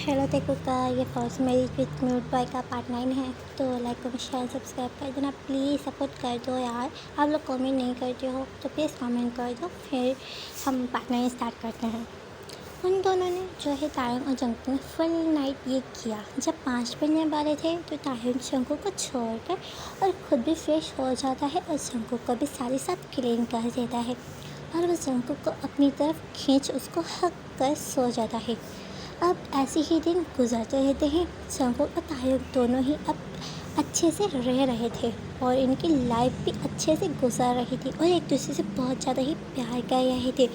Hello देखो का ये फर्स्ट मेरी विथ म्यूट बॉय का पार्ट 9 है। तो लाइक कमेंट शेयर सब्सक्राइब कर देना प्लीज़, सपोर्ट कर दो यार। आप लोग कमेंट नहीं करते हो तो प्लीज़ कमेंट कर दो, फिर हम पार्ट 9 स्टार्ट करते हैं। उन दोनों ने जो है तायंग और जंकुक ने फुल नाइट ये किया। जब 5 बजने वाले थे तो तायंग जंकुक को छोड़कर और ख़ुद भी फ्रेश हो जाता है और जंकुक को भी सारी सब क्लीन कर देता है और वह जंकुक को अपनी तरफ खींच उसको हक कर सो जाता है। अब ऐसे ही दिन गुजरते रहते हैं। जंकुक और तायंग दोनों ही अब अच्छे से रह रहे थे और इनकी लाइफ भी अच्छे से गुजर रही थी और एक दूसरे से बहुत ज़्यादा ही प्यार कर रहे थे।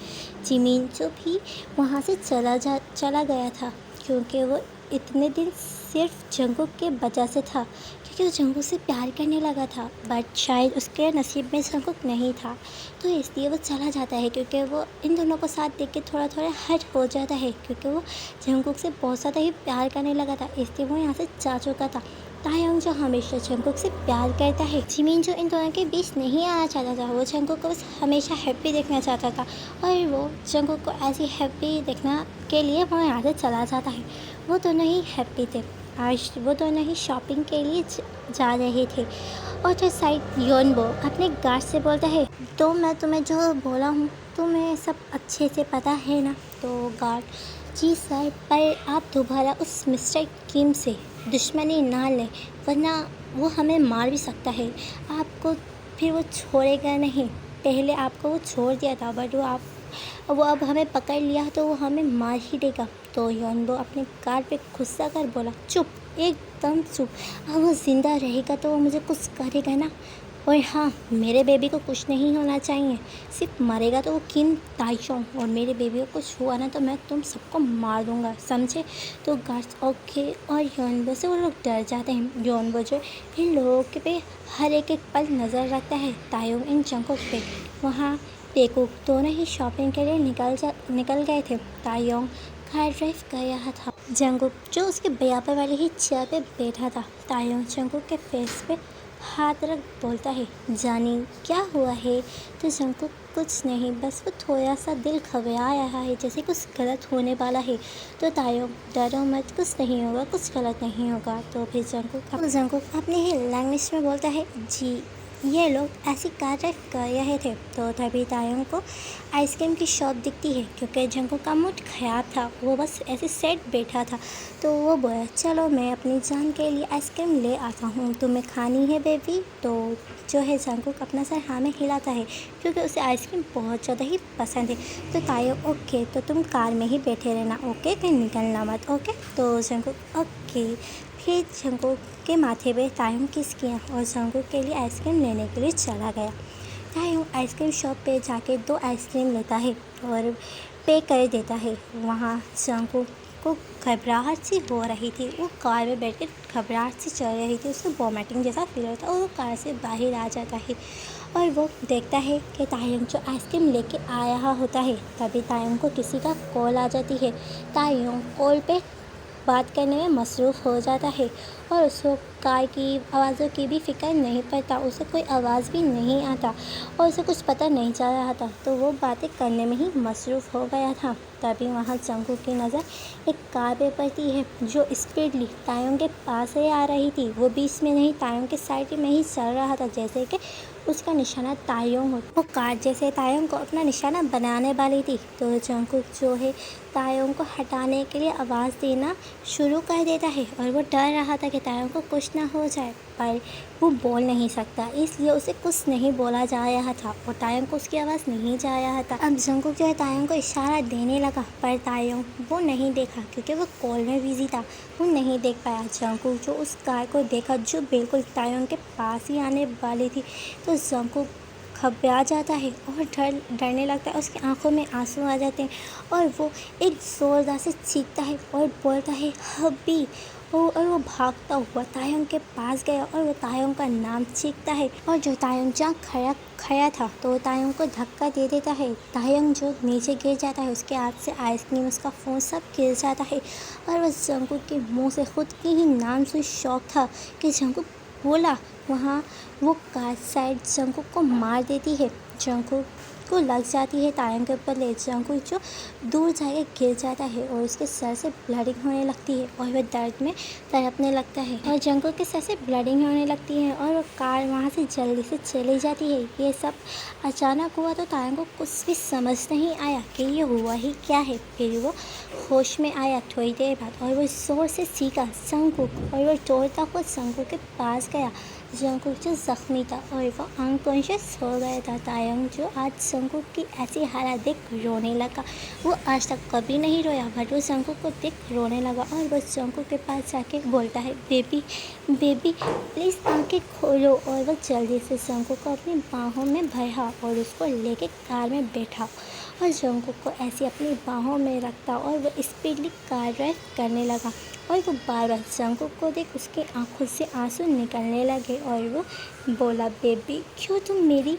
जिमिन जो भी वहाँ से चला गया था क्योंकि वो इतने दिन सिर्फ जंकुक के वजह से था, क्योंकि वो जंकुक से प्यार करने लगा था, बट शायद उसके नसीब में जंकुक नहीं था तो इसलिए वो चला जाता है, क्योंकि वो इन दोनों को साथ देख के थोड़ा थोड़ा हर्ट हो जाता है, क्योंकि वो जंकुक से बहुत ज़्यादा ही प्यार करने लगा था, इसलिए वो यहाँ से जा चुका था। तायंग जो हमेशा जंकुक से प्यार करता है, जिमिन जो इन दोनों के बीच नहीं आना चाहता था, वो जंकुक को बस हमेशा हैप्पी देखना चाहता था और वो जंकुक को ऐसी हैप्पी देखना के लिए वो यहाँ से चला जाता है। वो दोनों ही हैप्पी थे। आज वो दोनों ही शॉपिंग के लिए जा रहे थे और जो साइड योनबो अपने गार्ड से बोलता है, तो मैं तुम्हें जो बोला हूँ तुम्हें सब अच्छे से पता है ना। तो गार्ड, जी सर, पर आप दोबारा उस मिस्टर किम से दुश्मनी ना लें, वरना वो हमें मार भी सकता है। आपको फिर वो छोड़ेगा नहीं। पहले आपको वो छोड़ दिया था, बट वो अब हमें पकड़ लिया तो वो हमें मार ही देगा। तो योनबो अपने गार्ड पे गुस्सा कर बोला, चुप, एकदम चुप। अब वो ज़िंदा रहेगा तो वो मुझे कुछ करेगा ना। और हाँ, मेरे बेबी को कुछ नहीं होना चाहिए, सिर्फ मरेगा तो वो किम ताइचोंग, और मेरे बेबी को कुछ हुआ ना तो मैं तुम सबको मार दूंगा, समझे। तो गार्ड्स ओके और योनबो से वो लोग डर जाते हैं। योनबो जो इन लोगों के पे हर एक पल नज़र रखता है। तायंग इन जंकुक पे वहाँ टेकुक दोनों ही शॉपिंग के लिए निकल गए थे। तायंग कार ड्राइव कर रहा था, जंकुक जो उसके बराबर वाली ही चेयर पे बैठा था। तायंग जंकुक के फेस पे हाथ रख बोलता है, जानी क्या हुआ है। तो जंकुक कुछ नहीं, बस वो थोड़ा सा दिल घबरा रहा है, जैसे कुछ गलत होने वाला है। तो तायंग, डरो मत, कुछ नहीं होगा, कुछ गलत नहीं होगा। तो फिर जंकुक अपने ही लैंग्वेज में बोलता है, जी ये लोग ऐसी कार ड्राइव कर रहे थे। तो तभी तायंग को आइसक्रीम की शॉप दिखती है, क्योंकि जंकुक का मूड ख़राब था, वो बस ऐसे सेट बैठा था। तो वो बोला, चलो मैं अपनी जान के लिए आइसक्रीम ले आता हूँ, तुम्हें खानी है बेबी। तो जो है जंकुक अपना सर हाँ में हिलाता है, क्योंकि उसे आइसक्रीम बहुत ज़्यादा ही पसंद है। तो तायंग, ओके, तो तुम कार में ही बैठे रहना, ओके, कहीं निकलना मत, ओके। तो जंकुक ओके। फिर जंकुक के माथे पे तायंग किस किया और जंकुक के लिए आइसक्रीम लेने के लिए चला गया। तायंग आइसक्रीम शॉप पे जाके 2 आइसक्रीम लेता है और पे कर देता है। वहाँ जंकुक को घबराहट सी हो रही थी, वो कार में बैठ कर घबराहट से चल रही थी, उसको वॉमिटिंग जैसा फील होता है और वो कार से बाहर आ जाता है और वो देखता है कि तायंग जो आइसक्रीम लेके आया होता है। तभी तायंग को किसी का कॉल आ जाती है। तायंग कॉल पे बात करने में मसरूफ़ हो जाता है और उसको कार की आवाज़ों की भी फ़िक्र नहीं पड़ता, उसे कोई आवाज़ भी नहीं आता और उसे कुछ पता नहीं चल रहा था, तो वो बातें करने में ही मसरूफ़ हो गया था। तभी वहाँ जंकुक की नज़र एक कार पे पड़ती है जो स्पीडली तायंग के पास ही आ रही थी। वो बीच में नहीं, तायंग के साइड में ही चल रहा था, जैसे कि उसका निशाना तायंग हो। वो कार जैसे तायंग को अपना निशाना बनाने वाली थी, तो जंकुक जो है तायंग को हटाने के लिए आवाज़ देना शुरू कर देता है और वो डर रहा था कि तायंग को कुछ ना हो जाए, पर वो बोल नहीं सकता, इसलिए उसे कुछ नहीं बोला जा रहा था और तायंग को उसकी आवाज़ नहीं जा रहा था। अब जंकुक जो है तायंग को इशारा देने लगा, पर तायंग वो नहीं देखा, क्योंकि वो कॉल में बिजी था, वो नहीं देख पाया। जंकुक जो उस कार को देखा जो बिल्कुल तायंग के पास ही आने वाली थी, तो जंकुक घबरा जाता है और डरने लगता है, उसकी आंखों में आंसू आ जाते हैं और वो एक ज़ोरदार से चीखता है और बोलता है, हब्बी। और वो भागता हुआ तायंग के पास गया और वो तायंग का नाम चीखता है और जो तायंग जहाँ खड़ा था तो वो तायंग को धक्का दे देता है। तायंग जो नीचे गिर जाता है, उसके हाथ से आइसक्रीम, उसका फ़ोन सब गिर जाता है और वह जंकुक के मुंह से खुद के ही नाम से शौक था कि जंकुक बोला। वहाँ वो कार साइड जंकुक को मार देती है। जंकुक को लग जाती है तायंग के ऊपर। ले जंगकुक जो दूर जाके गिर जाता है और उसके सर से ब्लडिंग होने लगती है और वह दर्द में तड़पने लगता है और जंगकुक के सर से ब्लडिंग होने लगती है और वो कार वहाँ से जल्दी से चली जाती है। ये सब अचानक हुआ तो तायंग को कुछ भी समझ नहीं आया कि ये हुआ ही क्या है। फिर वो होश में आया थोड़ी देर बाद और वो जोर से सीखा जंगकुक, और वो दौड़ता हुआ जंगकुक के पास गया। जंगकुक जो ज़ख्मी था और वो अनकॉन्शियस हो गया था। तायंग जो आज जंगकुक की ऐसी हालत देख रोने लगा। वो आज तक कभी नहीं रोया बट वो जंगकुक को देख रोने लगा और वो जंगकुक के पास जाके बोलता है, बेबी बेबी प्लीज़ आंखें खोलो। और वो जल्दी से जंगकुक को अपनी बाहों में भरा और उसको लेके कार में बैठा और जंगकुक को ऐसे अपनी बाहों में रखता और वो स्पीडली कार ड्राइव करने लगा। और वो बार बार जंगकुक को देख उसके आंखों से आंसू निकलने लगे और वो बोला, बेबी क्यों तुम मेरी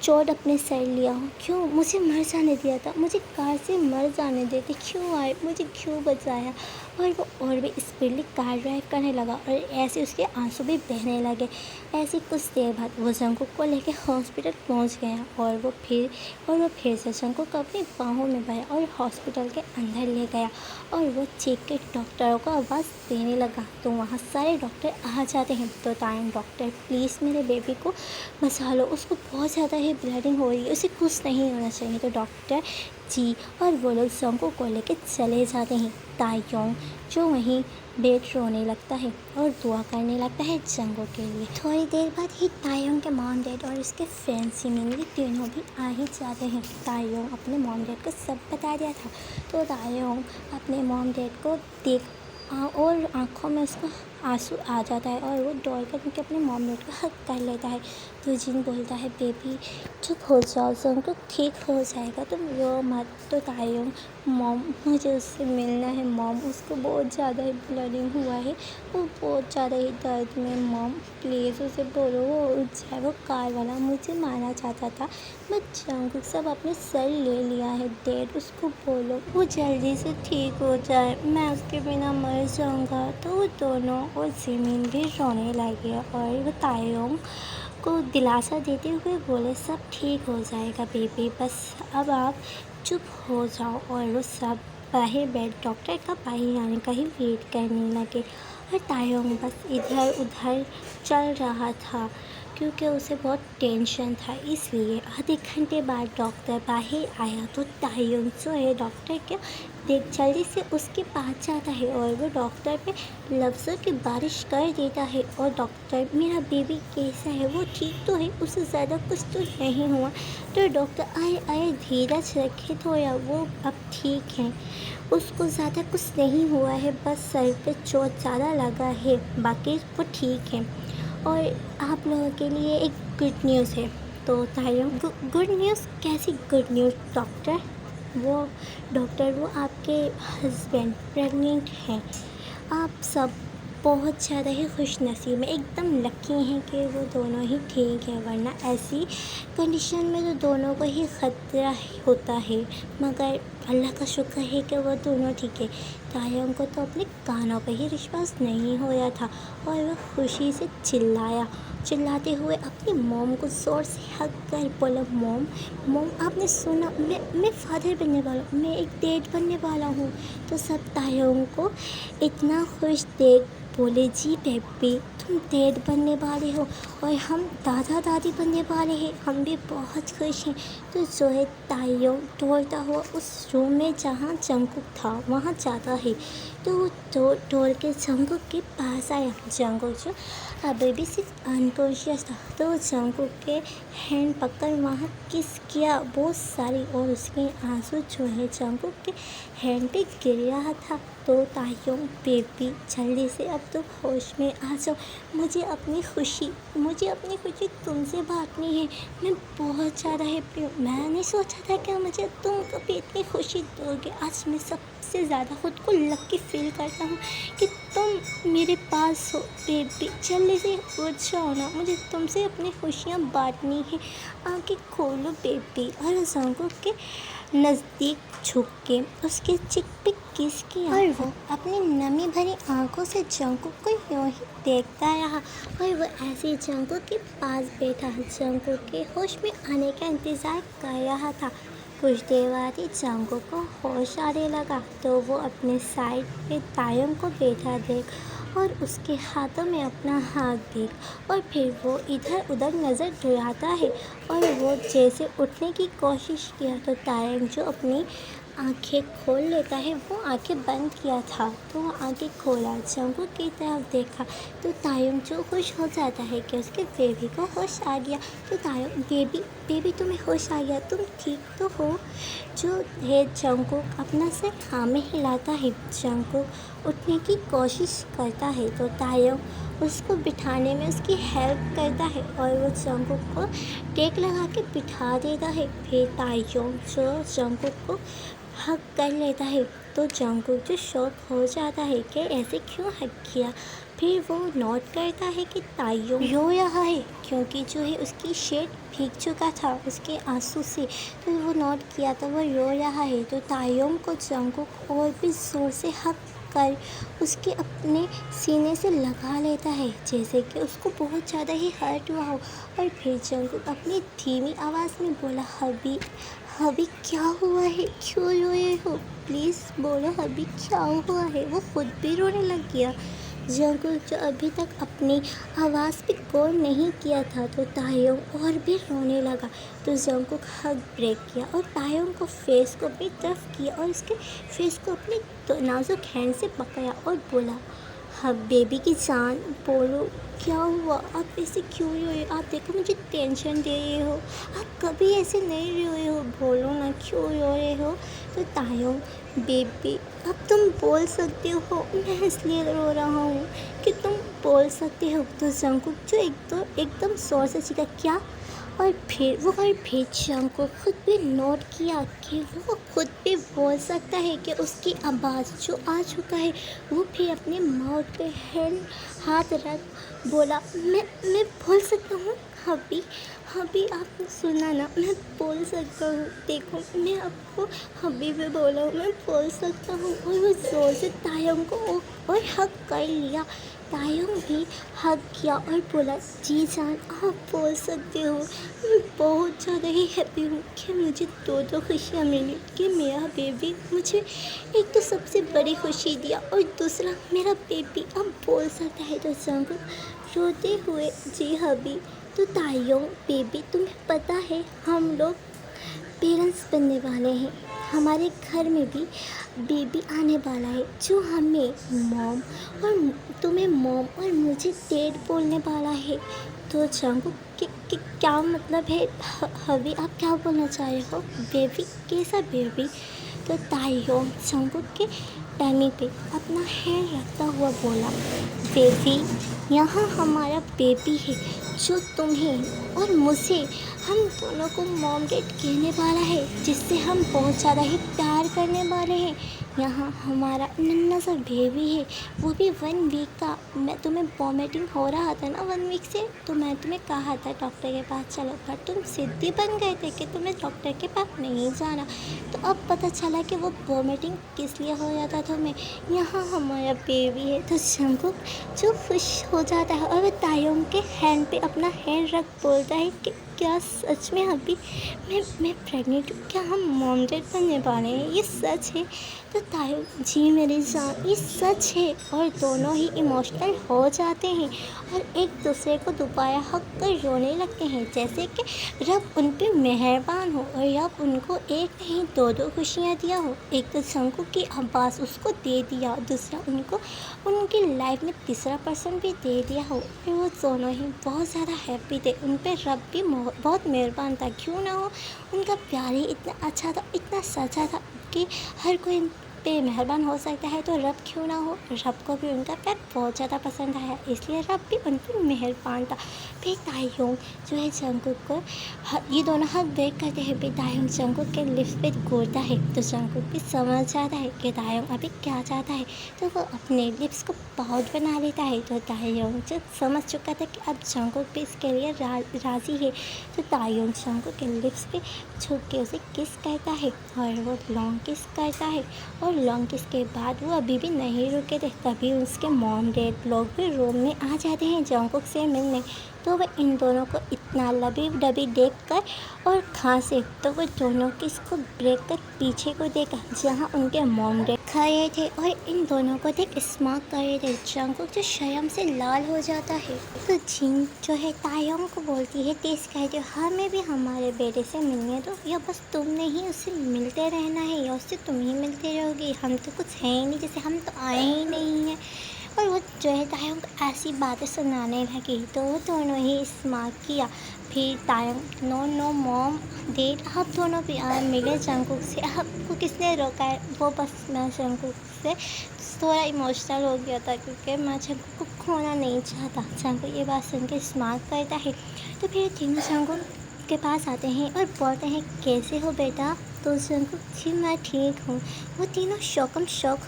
चोट अपने सर लिया हो, क्यों मुझे मर जाने दिया था, मुझे कार से मर जाने देते, क्यों आए, मुझे क्यों बचाया। और वो और भी स्पीडली कार ड्राइव करने लगा और ऐसे उसके आंसू भी बहने लगे। ऐसे कुछ देर बाद वो जंगकुक को लेके हॉस्पिटल पहुंच गया और वो फिर से जंगकुक को अपनी बाहों में भरा और हॉस्पिटल के अंदर ले गया और वो चीख के डॉक्टरों को आवाज़ देने लगा। तो वहाँ सारे डॉक्टर आ जाते हैं। तो तायंग, डॉक्टर प्लीज़ मेरे बेबी को बचा लो, उसको बहुत ज़्यादा ही ब्लीडिंग हो रही है, उसे कुछ नहीं होना चाहिए। तो डॉक्टर जी और वो लोग जंगकुक को लेके चले जाते हैं। तायंग जो वहीं बैठ रोने लगता है और दुआ करने लगता है जंगकुक के लिए। थोड़ी देर बाद ही तायंग के मॉम डैड और उसके फ्रेंड सिमिन ये तीनों भी आ ही जाते हैं। तायंग अपने मॉम डैड को सब बता दिया था। तो तायंग अपने मॉम डैड को देख और आँखों में उसको आंसू आ जाता है और वो दौड़ कर उनके अपने मॉम डैड को हक कर लेता है। तो जिन बोलता है, बेबी चुप हो जाओ, जंगकुक ठीक हो जाएगा, तुम रो मत। तो तायंग, मॉम मुझे उससे मिलना है, मॉम उसको बहुत ज़्यादा ही ब्लीडिंग हुआ है, वो बहुत ज़्यादा ही दर्द में, मॉम प्लीज़ उसे बोलो वो उठ जाए, वो कार वाला मुझे मारना चाहता था, मैं जंगकुक सब अपने सर ले लिया है, डैड उसको बोलो वो जल्दी से ठीक हो जाए, मैं उसके बिना मर जाऊँगा। तो वो दोनों और जिमिन भी रोने लगे और वो तायंग को दिलासा देते हुए बोले, सब ठीक हो जाएगा बेबी, बस अब आप चुप हो जाओ। और वो सब बाहर बैठ डॉक्टर का बाहर आने का ही वेट करने लगे और तायंग बस इधर उधर चल रहा था क्योंकि उसे बहुत टेंशन था। इसलिए आधे घंटे बाद डॉक्टर बाहर आया तो तायंग जो है डॉक्टर के देख जल्दी से उसके पास जाता है और वो डॉक्टर पे लफ्ज़ों की बारिश कर देता है। और डॉक्टर, मेरा बेबी कैसा है, वो ठीक तो है, उसे ज़्यादा कुछ तो नहीं हुआ। तो डॉक्टर, आए धीरज रखे थोड़ा, वो अब ठीक है, उसको ज़्यादा कुछ नहीं हुआ है, बस सर पे चोट ज़्यादा लगा है, बाकी वो ठीक है। और आप लोगों के लिए एक गुड न्यूज़ है। तो तायंग, गुड न्यूज़? कैसी गुड न्यूज़ डॉक्टर? वो आपके हस्बैंड प्रेग्नेंट हैं। आप सब बहुत ज़्यादा ही खुशनसीब हैं, एकदम लकी हैं कि वो दोनों ही ठीक हैं, वरना ऐसी कंडीशन में तो दोनों को ही ख़तरा होता है। मगर अल्लाह का शुक्र है कि वो दोनों ठीक है। तायंग को तो अपने कानों पर ही विश्वास नहीं हो रहा था और वह खुशी से चिल्लाते हुए अपनी मॉम को ज़ोर से हक कर बोला, मॉम आपने सुना, मैं फादर बनने वाला हूँ, मैं एक डैड बनने वाला हूँ। तो सब तायंग को इतना खुश देख बोले, जी बेबी तुम डैड बनने वाले हो और हम दादा दादी बनने वाले हैं, हम भी बहुत खुश हैं। तो जो है तायंग दौड़ता हुआ उस रूम में जहाँ जंगकुक था वहाँ जाता है। तो वो दौड़ के जंगकुक के पास आया। जंगकुक जो अभी भी सिर्फ अनकॉन्शियस था, तो जंगकुक के हैंड पकड़ वहाँ किस किया बहुत सारी और उसके आंसू जो है जंगकुक के हैंड पे गिर रहा था। तो तायंग, बेबी जल्दी से अब तो होश में आ जाओ, मुझे अपनी खुशी तुमसे बांटनी है, मैं बहुत ज़्यादा हैप्पी हूँ, मैं नहीं सोचा था कि मुझे तुम कभी इतनी खुशी दोगे। आज मैं सबसे ज़्यादा खुद को लकी फील करता हूँ कि तुम मेरे पास हो बेबी, जल्दी से उठ जाओ ना, मुझे तुमसे अपनी खुशियाँ बांटनी है। आंखें खोलो बेबी। और जंकुक के नज़दीक झुक के उसके चिक पे किस किया और वो अपनी नमी भरी आंखों से जंकुक को यूं ही देखता रहा। और वो ऐसे ही जंकुक के पास बैठा जंकुक के होश में आने का इंतज़ार कर रहा था। कुछ देर बाद ही जंकुक को होश आने लगा तो वो अपने साइड पे तायम को बैठा देख और उसके हाथों में अपना हाथ देख और फिर वो इधर उधर नज़र दौड़ाता है। और वो जैसे उठने की कोशिश किया तो तायम जो अपनी आंखें खोल लेता है, वो आंखें बंद किया था तो वो आंखें खोला, जंकुक की तरफ देखा तो तायम जो खुश हो जाता है कि उसके बेबी को होश आ गया। तो तायम बेबी तुम्हें होश आ गया, तुम ठीक तो हो? जो है जंकुक अपना सिर हाँ में हिलाता है। जंकुक उठने की कोशिश करता है तो तायम उसको बिठाने में उसकी हेल्प करता है और वो जंकुक को टेक लगा के बिठा देता है। फिर तायम जो जंकुक को हक कर लेता है तो जंकुक जो शौक हो जाता है कि ऐसे क्यों हक किया। फिर वो नोट करता है कि तायम रो रहा है क्योंकि जो है उसकी शर्ट भीग चुका था उसके आंसू से, तो वो नोट किया तो वो रो रहा है। तो तायम को जंकुक और भी ज़ोर से हक कर उसके अपने सीने से लगा लेता है जैसे कि उसको बहुत ज़्यादा ही हर्ट हुआ हो। और फिर जंकुक अपनी धीमी आवाज़ में बोला, हबी हबी क्या हुआ है, क्यों रो रहे हो, प्लीज़ बोलो हबी क्या हुआ है। वो खुद भी रोने लग गया। जंकुक जो अभी तक अपनी आवाज़ पे गौर नहीं किया था तो तायम और भी रोने लगा। तो जंकुक हग ब्रेक किया और तायम को फेस को अपनी तरफ किया और उसके फेस को अपनी नाजुक हैंड से पकड़ा और बोला, हाँ बेबी की जान बोलो क्या हुआ, आप ऐसे क्यों रोए, आप देखो मुझे टेंशन दे रहे हो, आप कभी ऐसे नहीं रोए हो, बोलो ना क्यों रो रहे हो। तो तायम बेबी अब तुम बोल सकते हो, मैं इसलिए रो रहा हूँ कि तुम बोल सकते हो। तो जंकुक जो एकदम जोर से चीखा, क्या? और फिर जंकुक खुद भी नोट किया कि वो खुद भी बोल सकता है कि उसकी आवाज़ जो आ चुका है। वो फिर अपने माउथ पे हाथ रख बोला, मैं बोल सकता हूँ हबी हबी, आपने सुना ना, मैं बोल सकता हूँ, देखो मैं आपको हबी पे बोला हूँ, मैं बोल सकता हूँ। और वो ज़ोर से तायम को और हक कर लिया। तायम भी हक किया और बोला, जी जान आप बोल सकते हो, मैं बहुत ज़्यादा ही हैप्पी हूँ कि मुझे दो खुशियाँ मिली कि मेरा बेबी मुझे एक तो सबसे बड़ी खुशी दिया और दूसरा मेरा बेबी अब बोल सकता है। तो जंकुक रोते हुए, जी हबी। तो तायम बेबी तुम्हें पता है हम लोग पेरेंट्स बनने वाले हैं, हमारे घर में भी बेबी आने वाला है जो हमें मॉम और तुम्हें मॉम और मुझे डैड बोलने वाला है। तो जंकुक क्या मतलब है हबी, आप क्या बोलना चाह रहे हो, बेबी कैसा बेबी? तो तायम जंकुक के टमी पे अपना हैंड रखता हुआ बोला, बेबी यहाँ हमारा बेबी है जो तुम्हें और मुझे हम दोनों को मॉम डैड कहने वाला है, जिससे हम बहुत ज़्यादा ही प्यार करने वाले हैं। यहाँ हमारा नन्हा सा बेबी है, वो भी 1 वीक का। मैं तुम्हें वॉमिटिंग हो रहा था ना 1 वीक से, तो मैं तुम्हें कहा था डॉक्टर के पास चलो, पर तुम ज़िद्दी बन गए थे कि तुम्हें डॉक्टर के पास नहीं जाना। तो अब पता चला कि वो वॉमिटिंग किस लिए हो रहा था तुम्हें। यहाँ हमारा बेबी है। तो जंकुक जो खुश हो जाता है और वो तायम के हैंड पे अपना हैंड रख बोलता है कि क्या सच में अभी मैं प्रेग्नेंट हूँ, क्या हम मॉम डैड बनने वाले हैं, ये सच है? तो तायम, जी मेरी जान ये सच है। और दोनों ही इमोशनल हो जाते हैं और एक दूसरे को दोबारा हक कर रोने लगते हैं जैसे कि रब उन पे मेहरबान हो और रब उनको एक नहीं दो खुशियाँ दिया हो। एक तो जंकुक की आवाज़ उसको दे दिया, दूसरा उनको उनकी लाइफ में तीसरा पर्सन भी दे दिया हो। फिर वो दोनों ही बहुत ज़्यादा हैप्पी थे, उन पर रब भी बहुत मेहरबान था, क्यों ना हो, उनका प्यार ही इतना अच्छा था, इतना सच्चा था कि हर कोई पे मेहरबान हो सकता है तो रब क्यों ना हो। रब को भी उनका प्यार बहुत ज़्यादा पसंद आया, इसलिए रब भी उन पर मेहरबान था। फिर तायंग जो है जंगकुक को ये दोनों हाथ ब्रेक करते हैं। फिर तायंग जंगकुक के लिप्स पे घूरता है तो जंगकुक भी समझ जाता है कि तायंग अभी क्या चाहता है, तो वो अपने लिप्स को पाउट बना लेता है। तो तायंग जो समझ चुका था कि अब जंगकुक भी इसके लिए राज़ी है, तो तायंग जंगकुक के लिप्स पे छुप के उसे किस करता है और वो लॉन्ग किस करता है। और लॉन्ग किस के बाद वो अभी भी नहीं रुके थे, तभी उसके मॉम डैड लोग भी रूम में आ जाते हैं जंगकुक से मिलने। तो वह इन दोनों को इतना लबी डबी देख कर और खांसे, तो वो दोनों किसको ब्रेक कर पीछे को देखा जहाँ उनके मॉम डैड खड़े थे और इन दोनों को देख स्मार्ट कर रहे थे। जंगकुक जो शर्म से लाल हो जाता है, तो जिन जो है तायंग को बोलती है तेज कहते हो हमें भी हमारे बेटे से मिलने दो, या बस तुमने ही उससे मिलते रहना है या उससे तुम ही मिलते रहोगे, हम तो कुछ है ही नहीं, जैसे हम तो आए ही नहीं हैं। और वो जो है तायंग को ऐसी बातें सुनाने लगी, तो वो दोनों ही स्मार्ट किया। फिर तायंग नो नो मॉम डैड आप दोनों भी मिले जंगकुक से, आपको किसने रोका है। वो बस मैं जंगकुक से थोड़ा इमोशनल हो गया था क्योंकि मैं जंगकुक को खोना नहीं चाहता। जंगकुक ये बात सुन के स्मार्ट करता है। तो फिर तीनों जंगकुक के पास आते हैं और बोलते हैं कैसे हो बेटा। तो जंगकुक जी मैं ठीक हूँ। वो तीनों शौक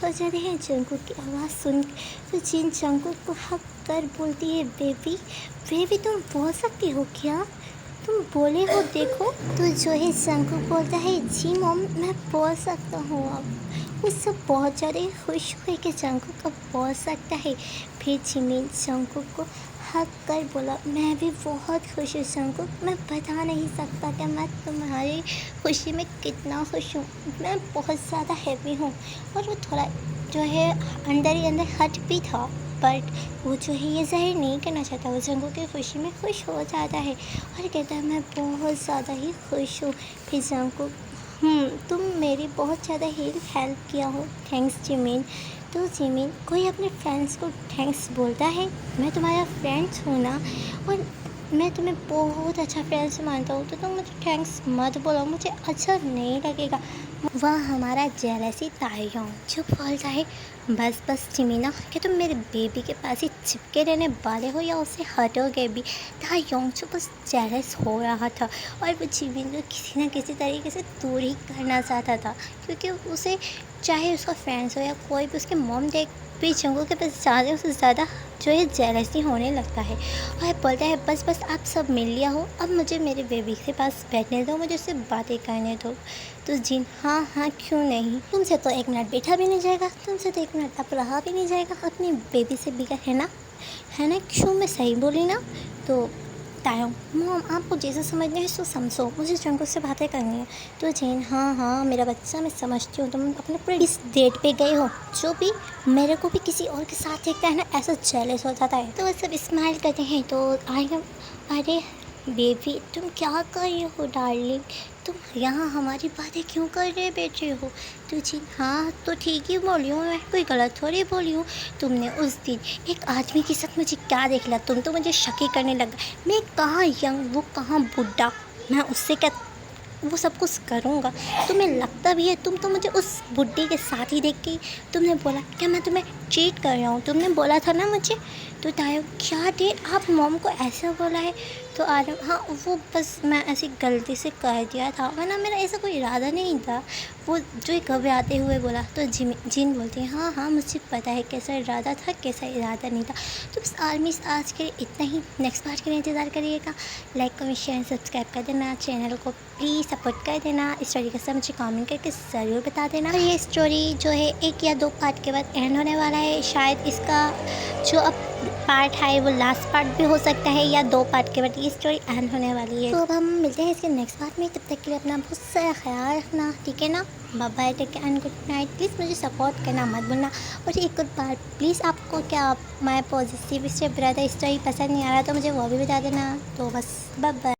हो जाते हैं जंगकुक की आवाज़ सुन। तो जिन जंगकुक को हक कर बोलती है बेबी बेबी तुम बोल सकती हो क्या, तुम बोले हो देखो। तो जो है जंगकुक बोलता है जी मॉम मैं बोल सकता हूँ अब। वो सब बहुत ज़्यादा खुश हुए कि जंगकुक अब बोल सकता है। फिर जिमिन जंगकुक को हक कर बोला मैं भी बहुत खुश हूँ जंगकुक, मैं बता नहीं सकता कि मैं तुम्हारी खुशी में कितना खुश हूँ, मैं बहुत ज़्यादा हैप्पी हूँ। और वो थोड़ा जो है अंदर ही अंदर हट भी था, बट वो जो है ये ज़ाहिर नहीं करना चाहता। वो जंगकुक की खुशी में खुश हो जाता है और कहता है मैं बहुत ज़्यादा ही खुश हूँ। फिर जंगकुक तुम मेरी बहुत ज़्यादा हेल्प किया हो, थैंक्स जिमिन। तो जिमिन कोई अपने फ्रेंड्स को थैंक्स बोलता है, मैं तुम्हारा फ्रेंड्स हूँ ना और मैं तुम्हें बहुत अच्छा फ्रेंड्स मानता हूँ, तो तुम मुझे थैंक्स मत बोलो, मुझे अच्छा नहीं लगेगा। वह हमारा जेलसी तायंग जो बोलता है बस बस जिमिना कि तुम मेरे बेबी के पास ही चिपके रहने वाले हो या उससे हटोगे भी। तायंग जो बस जेलस हो रहा था और वो जिमिन को किसी न किसी तरीके से दूर ही करना चाहता था, क्योंकि उसे चाहे उसका फ्रेंड्स हो या कोई भी उसके मॉम डैड भी जंगकुक के पास ज़्यादा उससे ज़्यादा जो है जेलसी होने लगता है और बोलता है बस बस आप सब मिल लिया हो, अब मुझे मेरे बेबी के पास बैठने दो, मुझे उससे बातें करने दो। तो जिन हाँ हाँ क्यों नहीं, तुमसे तो 1 मिनट बैठा भी नहीं जाएगा, तुमसे तो 1 मिनट अब रहा भी नहीं जाएगा, अपनी बेबी से बिगा है ना, क्यों मैं सही बोली ना। तो तायंग मॉम आपको जैसे समझना है सो समझो, मुझे जंगकुक से बातें करनी है। तो जिन हाँ मेरा बच्चा मैं समझती हूँ, तुम अपने पूरे इस डेट पे गए हो, जो भी मेरे को भी किसी और के साथ देखता है ना ऐसा जेलस हो जाता है। तो सब स्माइल करते हैं। तो अरे बेबी तुम क्या कर रही हो डार्लिंग, तुम यहाँ हमारी बातें क्यों कर रहे बैठे हो। तो जी हाँ तो ठीक ही बोली हूँ, मैं कोई गलत थोड़ी बोली हूँ। तुमने उस दिन एक आदमी के साथ मुझे क्या देख लिया, तुम तो मुझे शक ही करने लगा। मैं कहाँ यंग वो कहाँ बुढ़ा, मैं उससे क्या वो सब कुछ करूँगा। तुम्हें लगता भी है, तुम तो मुझे उस बुड्ढी के साथ ही देख के तुमने बोला क्या मैं तुम्हें चीट कर रहा हूँ, तुमने बोला था ना मुझे। तो तायंग क्या डेट आप मॉम को ऐसा बोला है। तो आरम हाँ वो बस मैं ऐसी गलती से कर दिया था, वरना मेरा ऐसा कोई इरादा नहीं था, वो जो घबराते हुए बोला। तो जिन बोलती है हाँ मुझे पता है कैसा इरादा था कैसा इरादा नहीं था। तो बस आर्मीज आज के लिए इतना ही, नेक्स्ट पार्ट के लिए इंतज़ार करिएगा। लाइक कमेंट शेयर सब्सक्राइब कर देना, चैनल को प्लीज़ सपोर्ट कर देना। स्टोरी का सब मुझे कमेंट करके ज़रूर बता देना। और ये स्टोरी जो है 1 या 2 पार्ट के बाद एंड होने वाला है, शायद इसका जो अब पार्ट है वो लास्ट पार्ट भी हो सकता है या 2 पार्ट के बाद ये स्टोरी एंड होने वाली है। तो अब हम मिलते हैं इसके नेक्स्ट पार्ट में, तब तक के लिए अपना बहुत सारा ख्याल रखना, ठीक है ना। Bye bye, take care and good night. Please मुझे सपोर्ट करना मत भूलना। और एक और बार प्लीज़ आपको क्या मैं पॉजिटिव से ब्रदर स्टोरी पसंद नहीं आ रहा तो मुझे वो भी बता देना। तो बस बाय बाय।